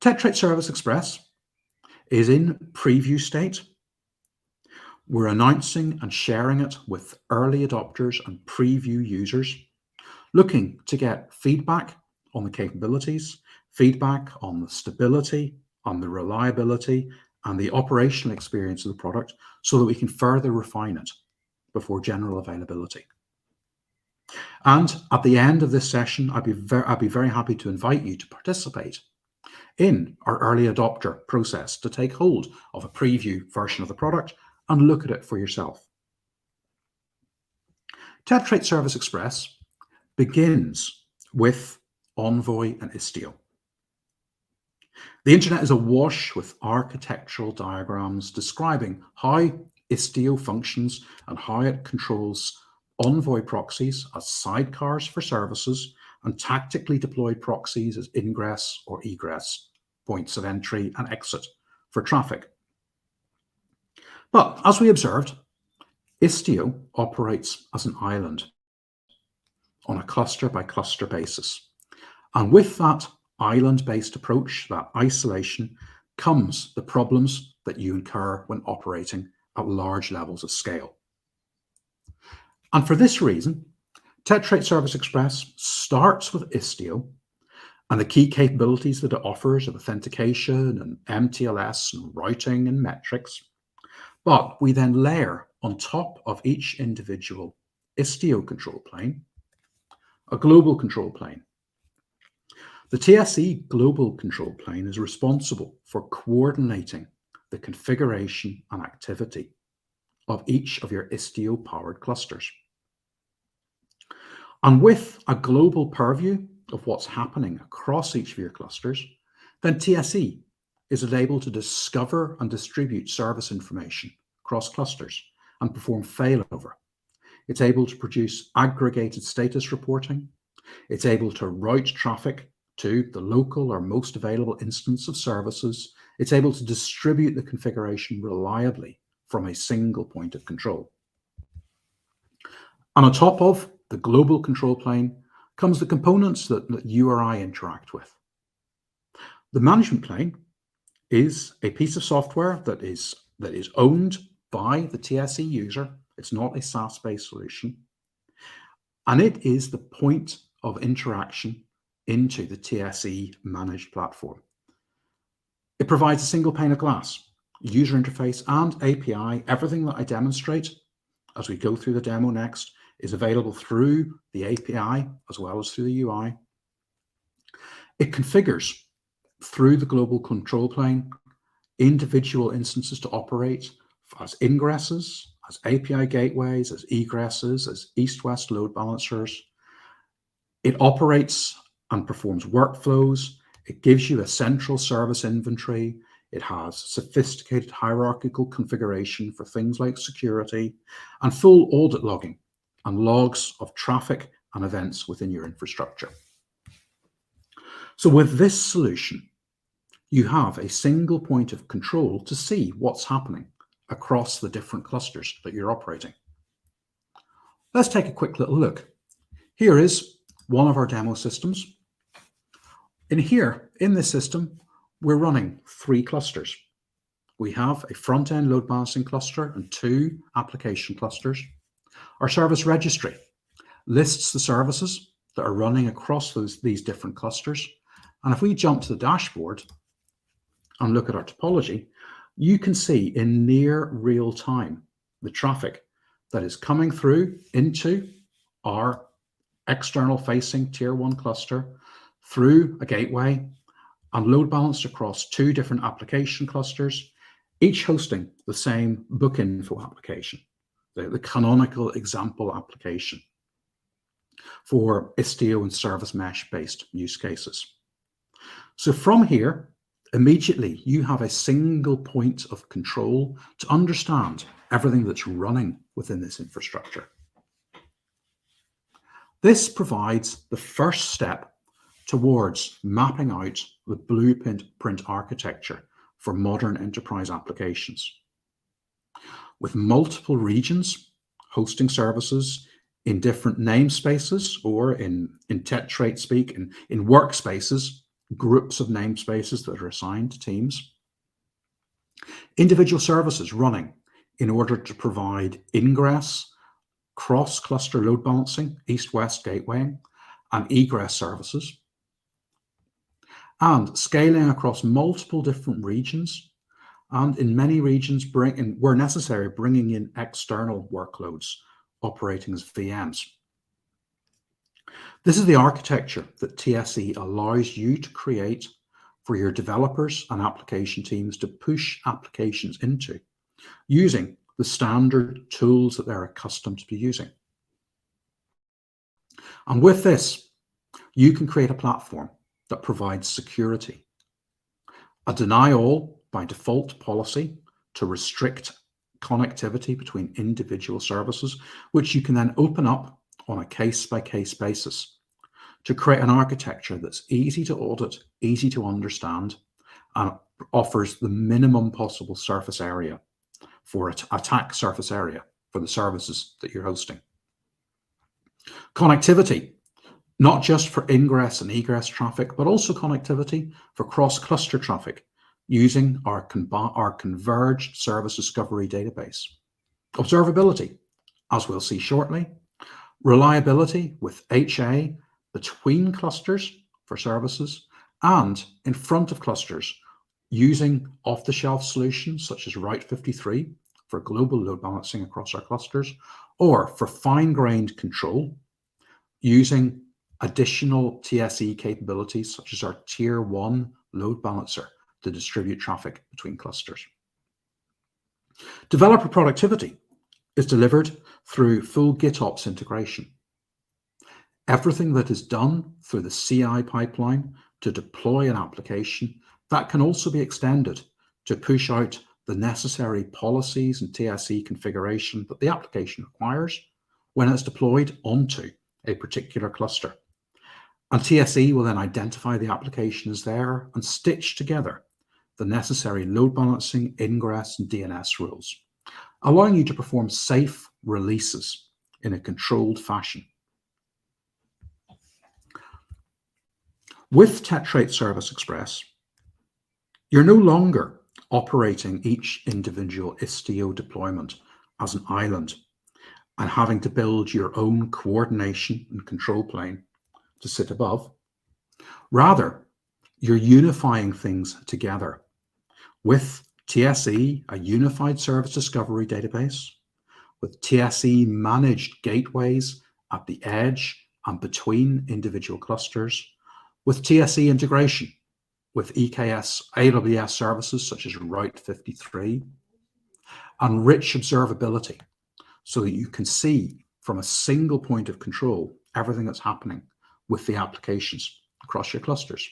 Tetrate Service Express is in preview state. We're announcing and sharing it with early adopters and preview users, looking to get feedback on the capabilities, feedback on the stability, on the reliability, and the operational experience of the product so that we can further refine it before general availability. And at the end of this session, I'd be very happy to invite you to participate in our early adopter process to take hold of a preview version of the product and look at it for yourself. Tetrate Service Express begins with Envoy and Istio. The internet is awash with architectural diagrams describing how Istio functions and how it controls Envoy proxies as sidecars for services and tactically deployed proxies as ingress or egress points of entry and exit for traffic. But as we observed, Istio operates as an island on a cluster by cluster basis. And with that island-based approach, that isolation, comes the problems that you incur when operating at large levels of scale. And for this reason, Tetrate Service Express starts with Istio and the key capabilities that it offers of authentication and MTLS and routing and metrics. But we then layer on top of each individual Istio control plane a global control plane. The TSE global control plane is responsible for coordinating the configuration and activity of each of your Istio-powered clusters. And with a global purview of what's happening across each of your clusters, then TSE is able to discover and distribute service information across clusters and perform failover. It's able to produce aggregated status reporting. It's able to route traffic to the local or most available instance of services. It's able to distribute the configuration reliably from a single point of control. And on top of the global control plane comes the components that you or I interact with. The management plane is a piece of software that is owned by the TSE user. It's not a SaaS-based solution. And it is the point of interaction into the TSE managed platform. It provides a single pane of glass, user interface and API. Everything that I demonstrate as we go through the demo next is available through the API as well as through the UI. It configures through the global control plane individual instances to operate as ingresses, as API gateways, as egresses, as east-west load balancers. It operates and performs workflows. It gives you a central service inventory. It has sophisticated hierarchical configuration for things like security and full audit logging and logs of traffic and events within your infrastructure. So with this solution, you have a single point of control to see what's happening across the different clusters that you're operating. Let's take a quick little look. Here is one of our demo systems. In this system, we're running 3 clusters. We have a front-end load balancing cluster and 2 application clusters. Our service registry lists the services that are running across these different clusters. And if we jump to the dashboard and look at our topology, you can see in near real time the traffic that is coming through into our external facing tier 1 cluster through a gateway and load balanced across 2 different application clusters, each hosting the same book info application, the canonical example application for Istio and service mesh based use cases. So from here, immediately you have a single point of control to understand everything that's running within this infrastructure. This provides the first step towards mapping out the blueprint architecture for modern enterprise applications. With multiple regions hosting services in different namespaces, or in Tetrate speak, in workspaces groups of namespaces that are assigned to teams, individual services running in order to provide ingress, cross-cluster load balancing, east-west gatewaying, and egress services, and scaling across multiple different regions, and in many regions, where necessary, bringing in external workloads operating as VMs. This is the architecture that TSE allows you to create for your developers and application teams to push applications into, using the standard tools that they're accustomed to be using. And with this, you can create a platform that provides security, a deny all by default policy to restrict connectivity between individual services, which you can then open up on a case-by-case basis to create an architecture that's easy to audit, easy to understand, and offers the minimum possible surface area for attack surface area for the services that you're hosting. Connectivity, not just for ingress and egress traffic, but also connectivity for cross-cluster traffic using our converged service discovery database. Observability, as we'll see shortly. Reliability with HA between clusters for services and in front of clusters using off-the-shelf solutions such as Route 53 for global load balancing across our clusters, or for fine-grained control using additional TSE capabilities such as our Tier 1 load balancer to distribute traffic between clusters. Developer productivity is delivered through full GitOps integration. Everything that is done through the CI pipeline to deploy an application, that can also be extended to push out the necessary policies and TSE configuration that the application requires when it's deployed onto a particular cluster. And TSE will then identify the application as there and stitch together the necessary load balancing, ingress, and DNS rules, allowing you to perform safe releases in a controlled fashion. With Tetrate Service Express, you're no longer operating each individual Istio deployment as an island and having to build your own coordination and control plane to sit above. Rather, you're unifying things together with TSE, a unified service discovery database, with TSE managed gateways at the edge and between individual clusters, with TSE integration with EKS AWS services such as Route 53, and rich observability so that you can see from a single point of control everything that's happening with the applications across your clusters.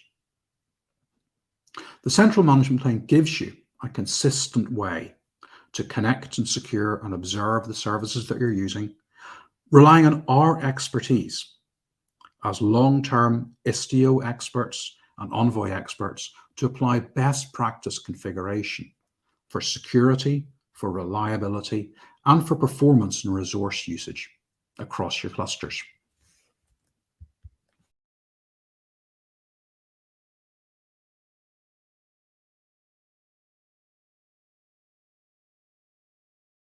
The central management plane gives you a consistent way to connect and secure and observe the services that you're using, relying on our expertise as long-term Istio experts and Envoy experts to apply best practice configuration for security, for reliability, and for performance and resource usage across your clusters.